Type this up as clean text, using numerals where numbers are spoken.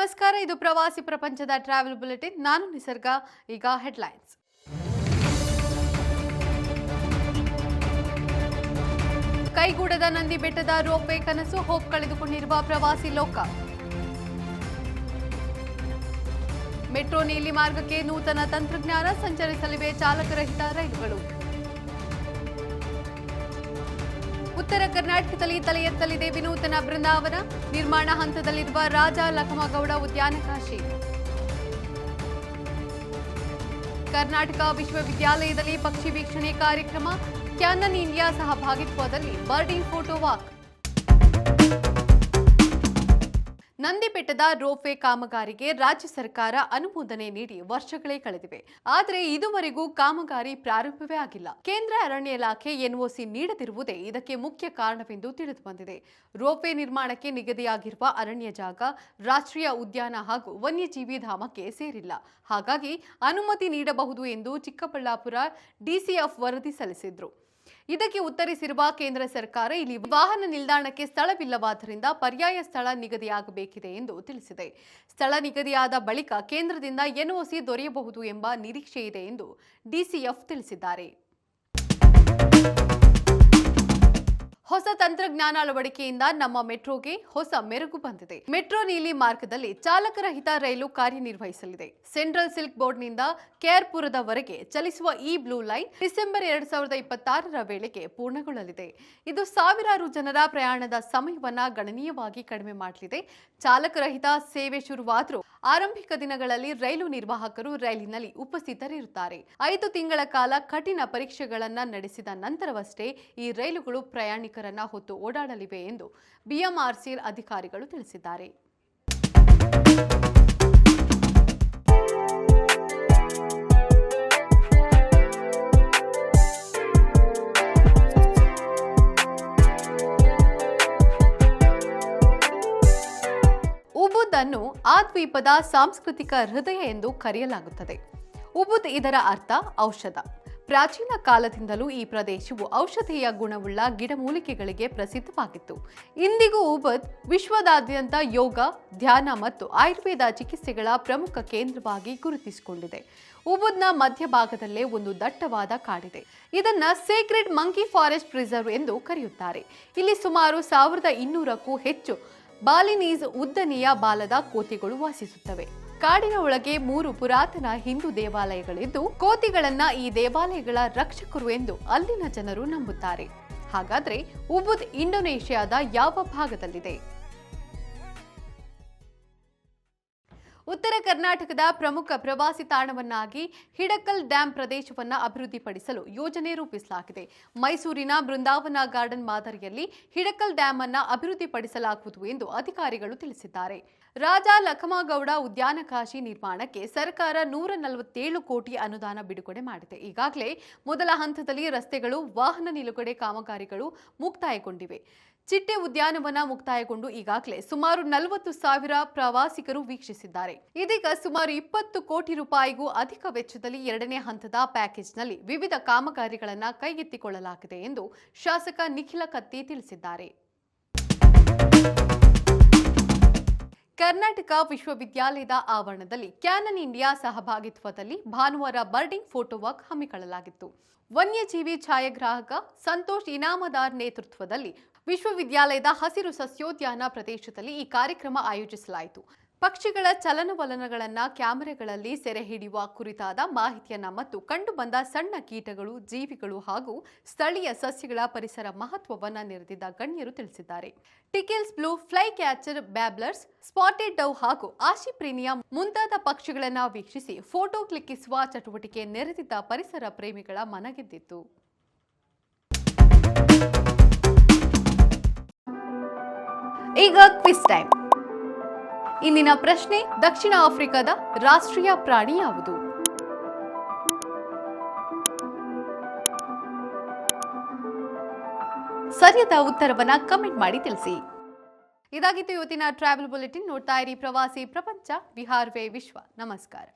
ನಮಸ್ಕಾರ, ಇದು ಪ್ರವಾಸಿ ಪ್ರಪಂಚದ ಟ್ರಾವೆಲ್ ಬುಲೆಟಿನ್. ನಾನು ನಿಸರ್ಗ. ಈಗ ಹೆಡ್ಲೈನ್ಸ್. ಕೈಗೂಡದ ನಂದಿ ಬೆಟ್ಟದ ರೋಪ್ವೇ ಕನಸು, ಹೋಪ್ ಕಳೆದುಕೊಂಡಿರುವ ಪ್ರವಾಸಿ ಲೋಕ. ಮೆಟ್ರೋ ನೀಲಿ ಮಾರ್ಗಕ್ಕೆ ನೂತನ ತಂತ್ರಜ್ಞಾನ, ಸಂಚರಿಸಲಿವೆ ಚಾಲಕರಹಿತ ರೈಲುಗಳು. ಉತ್ತರ ಕರ್ನಾಟಕದಲ್ಲಿ ತಲೆ ಎತ್ತಲಿದೆ ವಿನೂತನ ಬೃಂದಾವನ, ನಿರ್ಮಾಣ ಹಂತದಲ್ಲಿರುವ ರಾಜ ಲಖಮಗೌಡ ಉದ್ಯಾನಕಾಶಿ. ಕರ್ನಾಟಕ ವಿಶ್ವವಿದ್ಯಾಲಯದಲ್ಲಿ ಪಕ್ಷಿ ವೀಕ್ಷಣೆ ಕಾರ್ಯಕ್ರಮ, ಕ್ಯಾನನ್ ಇಂಡಿಯಾ ಸಹಭಾಗಿತ್ವದಲ್ಲಿ ಬರ್ಡಿಂಗ್ ಫೋಟೋ ವಾಕ್. ನಂದಿ ಬೆಟ್ಟದ ರೋಪ್ವೇ ಕಾಮಗಾರಿಗೆ ರಾಜ್ಯ ಸರ್ಕಾರ ಅನುಮೋದನೆ ನೀಡಿ ವರ್ಷಗಳೇ ಕಳೆದಿವೆ. ಆದರೆ ಇದುವರೆಗೂ ಕಾಮಗಾರಿ ಪ್ರಾರಂಭವೇ ಆಗಿಲ್ಲ. ಕೇಂದ್ರ ಅರಣ್ಯ ಇಲಾಖೆ ಎನ್ಒಸಿ ನೀಡದಿರುವುದೇ ಇದಕ್ಕೆ ಮುಖ್ಯ ಕಾರಣವೆಂದು ತಿಳಿದು ಬಂದಿದೆ. ರೋಪ್ವೇ ನಿರ್ಮಾಣಕ್ಕೆ ನಿಗದಿಯಾಗಿರುವ ಅರಣ್ಯ ಜಾಗ ರಾಷ್ಟ್ರೀಯ ಉದ್ಯಾನ ಹಾಗೂ ವನ್ಯಜೀವಿ ಧಾಮಕ್ಕೆ ಸೇರಿಲ್ಲ. ಹಾಗಾಗಿ ಅನುಮತಿ ನೀಡಬಹುದು ಎಂದು ಚಿಕ್ಕಬಳ್ಳಾಪುರ ಡಿಸಿಎಫ್ ವರದಿ ಸಲ್ಲಿಸಿದ್ರು. ಇದಕ್ಕೆ ಉತ್ತರಿಸಿರುವ ಕೇಂದ್ರ ಸರ್ಕಾರ ಇಲ್ಲಿ ವಾಹನ ನಿಲ್ದಾಣಕ್ಕೆ ಸ್ಥಳವಿಲ್ಲವಾದ್ದರಿಂದ ಪರ್ಯಾಯ ಸ್ಥಳ ನಿಗದಿಯಾಗಬೇಕಿದೆ ಎಂದು ತಿಳಿಸಿದೆ. ಸ್ಥಳ ನಿಗದಿಯಾದ ಬಳಿಕ ಕೇಂದ್ರದಿಂದ ಎನ್ಒಸಿ ದೊರೆಯಬಹುದು ಎಂಬ ನಿರೀಕ್ಷೆ ಇದೆ ಎಂದು ಡಿಸಿಎಫ್ ತಿಳಿಸಿದ್ದಾರೆ. ಹೊಸ ತಂತ್ರಜ್ಞಾನ ಅಳವಡಿಕೆಯಿಂದ ನಮ್ಮ ಮೆಟ್ರೋಗೆ ಹೊಸ ಮೆರುಗು ಬಂದಿದೆ. ಮೆಟ್ರೋ ನೀಲಿ ಮಾರ್ಗದಲ್ಲಿ ಚಾಲಕರಹಿತ ರೈಲು ಕಾರ್ಯನಿರ್ವಹಿಸಲಿದೆ. ಸೆಂಟ್ರಲ್ ಸಿಲ್ಕ್ ಬೋರ್ಡ್ನಿಂದ ಕೇರ್ಪುರದವರೆಗೆ ಚಲಿಸುವ ಈ ಬ್ಲೂ ಲೈನ್ ಡಿಸೆಂಬರ್ 2026ರ ವೇಳೆಗೆ ಪೂರ್ಣಗೊಳ್ಳಲಿದೆ. ಇದು ಸಾವಿರಾರು ಜನರ ಪ್ರಯಾಣದ ಸಮಯವನ್ನ ಗಣನೀಯವಾಗಿ ಕಡಿಮೆ ಮಾಡಲಿದೆ. ಚಾಲಕರಹಿತ ಸೇವೆ ಶುರುವಾದರೂ ಆರಂಭಿಕ ದಿನಗಳಲ್ಲಿ ರೈಲು ನಿರ್ವಾಹಕರು ರೈಲಿನಲ್ಲಿ ಉಪಸ್ಥಿತರಿರುತ್ತಾರೆ. 5 ತಿಂಗಳ ಕಾಲ ಕಠಿಣ ಪರೀಕ್ಷೆಗಳನ್ನು ನಡೆಸಿದ ನಂತರವಷ್ಟೇ ಈ ರೈಲುಗಳು ಪ್ರಯಾಣಿಕರನ್ನ ಹೊತ್ತು ಓಡಾಡಲಿವೆ ಎಂದು ಬಿಎಂಆರ್ಸಿಎಲ್ ಅಧಿಕಾರಿಗಳು ತಿಳಿಸಿದ್ದಾರೆ. ಉಬುದ್ ಅನ್ನು ಆ ದ್ವೀಪದ ಸಾಂಸ್ಕೃತಿಕ ಹೃದಯ ಎಂದು ಕರೆಯಲಾಗುತ್ತದೆ. ಉಬುದ್ ಇದರ ಅರ್ಥ ಔಷಧ. ಪ್ರಾಚೀನ ಕಾಲದಿಂದಲೂ ಈ ಪ್ರದೇಶವು ಔಷಧೀಯ ಗುಣವುಳ್ಳ ಗಿಡಮೂಲಿಕೆಗಳಿಗೆ ಪ್ರಸಿದ್ಧವಾಗಿತ್ತು. ಇಂದಿಗೂ ಉಬುದ್ ವಿಶ್ವದಾದ್ಯಂತ ಯೋಗ, ಧ್ಯಾನ ಮತ್ತು ಆಯುರ್ವೇದ ಚಿಕಿತ್ಸೆಗಳ ಪ್ರಮುಖ ಕೇಂದ್ರವಾಗಿ ಗುರುತಿಸಿಕೊಂಡಿದೆ. ಉಬುದ್ನ ಮಧ್ಯಭಾಗದಲ್ಲೇ ಒಂದು ದಟ್ಟವಾದ ಕಾಡಿದೆ. ಇದನ್ನ ಸೇಕ್ರೆಡ್ ಮಂಕಿ ಫಾರೆಸ್ಟ್ ಪ್ರಿಸರ್ವ್ ಎಂದು ಕರೆಯುತ್ತಾರೆ. ಇಲ್ಲಿ ಸುಮಾರು 1200ಕ್ಕೂ ಹೆಚ್ಚು ಬಾಲಿನೀಸ್ ಉದ್ದನೆಯ ಬಾಲದ ಕೋತಿಗಳು ವಾಸಿಸುತ್ತವೆ. ಕಾಡಿನ ಒಳಗೆ 3 ಪುರಾತನ ಹಿಂದೂ ದೇವಾಲಯಗಳಿದ್ದು ಕೋತಿಗಳನ್ನ ಈ ದೇವಾಲಯಗಳ ರಕ್ಷಕರು ಎಂದು ಅಲ್ಲಿನ ಜನರು ನಂಬುತ್ತಾರೆ. ಹಾಗಾದ್ರೆ ಉಬುದ್ ಇಂಡೋನೇಷ್ಯಾದ ಯಾವ ಭಾಗದಲ್ಲಿದೆ? ಉತ್ತರ ಕರ್ನಾಟಕದ ಪ್ರಮುಖ ಪ್ರವಾಸಿ ತಾಣವನ್ನಾಗಿ ಹಿಡಕಲ್ ಡ್ಯಾಂ ಪ್ರದೇಶವನ್ನು ಅಭಿವೃದ್ಧಿಪಡಿಸಲು ಯೋಜನೆ ರೂಪಿಸಲಾಗಿದೆ. ಮೈಸೂರಿನ ಬೃಂದಾವನ ಗಾರ್ಡನ್ ಮಾದರಿಯಲ್ಲಿ ಹಿಡಕಲ್ ಡ್ಯಾಂ ಅನ್ನು ಅಭಿವೃದ್ಧಿಪಡಿಸಲಾಗುವುದು ಎಂದು ಅಧಿಕಾರಿಗಳು ತಿಳಿಸಿದ್ದಾರೆ. ರಾಜ ಲಖಮಗೌಡ ಉದ್ಯಾನಕಾಶಿ ನಿರ್ಮಾಣಕ್ಕೆ ಸರ್ಕಾರ 147 ಕೋಟಿ ಅನುದಾನ ಬಿಡುಗಡೆ ಮಾಡಿದೆ. ಈಗಾಗಲೇ ಮೊದಲ ಹಂತದಲ್ಲಿ ರಸ್ತೆಗಳು, ವಾಹನ ನಿಲುಗಡೆ ಕಾಮಗಾರಿಗಳು ಮುಕ್ತಾಯಗೊಂಡಿವೆ. ಚಿಟ್ಟೆ ಉದ್ಯಾನವನ ಮುಕ್ತಾಯಗೊಂಡು ಈಗಾಗಲೇ ಸುಮಾರು 40,000 ಪ್ರವಾಸಿಗರು ವೀಕ್ಷಿಸಿದ್ದಾರೆ. ಇದೀಗ ಸುಮಾರು 20 ಕೋಟಿ ರೂಪಾಯಿಗೂ ಅಧಿಕ ವೆಚ್ಚದಲ್ಲಿ 2ನೇ ಹಂತದ ಪ್ಯಾಕೇಜ್ನಲ್ಲಿ ವಿವಿಧ ಕಾಮಗಾರಿಗಳನ್ನು ಕೈಗೆತ್ತಿಕೊಳ್ಳಲಾಗಿದೆ ಎಂದು ಶಾಸಕ ನಿಖಿಲ ಕತ್ತಿ ತಿಳಿಸಿದ್ದಾರೆ. ಕರ್ನಾಟಕ ವಿಶ್ವವಿದ್ಯಾಲಯದ ಆವರಣದಲ್ಲಿ ಕ್ಯಾನನ್ ಇಂಡಿಯಾ ಸಹಭಾಗಿತ್ವದಲ್ಲಿ ಭಾನುವಾರ ಬರ್ಡಿಂಗ್ ಫೋಟೋ ವಾಕ್ ಹಮ್ಮಿಕೊಳ್ಳಲಾಗಿತ್ತು. ವನ್ಯಜೀವಿ ಛಾಯಾಗ್ರಾಹಕ ಸಂತೋಷ್ ಇನಾಮದಾರ್ ನೇತೃತ್ವದಲ್ಲಿ ವಿಶ್ವವಿದ್ಯಾಲಯದ ಹಸಿರು ಸಸ್ಯೋದ್ಯಾನ ಪ್ರದೇಶದಲ್ಲಿ ಈ ಕಾರ್ಯಕ್ರಮ ಆಯೋಜಿಸಲಾಯಿತು. ಪಕ್ಷಿಗಳ ಚಲನವಲನಗಳನ್ನು ಕ್ಯಾಮೆರಾಗಳಲ್ಲಿ ಸೆರೆ ಹಿಡಿಯುವ ಕುರಿತಾದ ಮಾಹಿತಿಯನ್ನ ಮತ್ತು ಕಂಡುಬಂದ ಸಣ್ಣ ಕೀಟಗಳು, ಜೀವಿಗಳು ಹಾಗೂ ಸ್ಥಳೀಯ ಸಸ್ಯಗಳ ಪರಿಸರ ಮಹತ್ವವನ್ನು ನೆರೆದಿದ್ದ ಗಣ್ಯರು ತಿಳಿಸಿದ್ದಾರೆ. ಟಿಕೆಲ್ಸ್ ಬ್ಲೂ, ಫ್ಲೈ ಕ್ಯಾಚರ್, ಬ್ಯಾಬ್ಲರ್ಸ್, ಸ್ಪಾಟೆಡ್ ಡವ್ ಹಾಗೂ ಆಶಿಪ್ರೇನಿಯಾ ಮುಂತಾದ ಪಕ್ಷಿಗಳನ್ನು ವೀಕ್ಷಿಸಿ ಫೋಟೋ ಕ್ಲಿಕ್ಕಿಸುವ ಚಟುವಟಿಕೆ ನೆರೆದಿದ್ದ ಪರಿಸರ ಪ್ರೇಮಿಗಳ ಮನಗೆದ್ದಿತ್ತು. ಈಗ ಕ್ವಿಜ್ ಟೈಮ್. ಇಂದಿನ ಪ್ರಶ್ನೆ: ದಕ್ಷಿಣ ಆಫ್ರಿಕಾದ ರಾಷ್ಟ್ರೀಯ ಪ್ರಾಣಿ ಯಾವುದು? ಸರಿಯಾದ ಉತ್ತರವನ್ನ ಕಮೆಂಟ್ ಮಾಡಿ ತಿಳಿಸಿ. ಇದಾಗಿತ್ತು ಇವತ್ತಿನ ಟ್ರಾವೆಲ್ ಬುಲೆಟಿನ್. ನೋಡ್ತಾ ಇರಿ ಪ್ರವಾಸಿ ಪ್ರಪಂಚ. ವಿಹಾರವೇ ವಿಶ್ವ. ನಮಸ್ಕಾರ.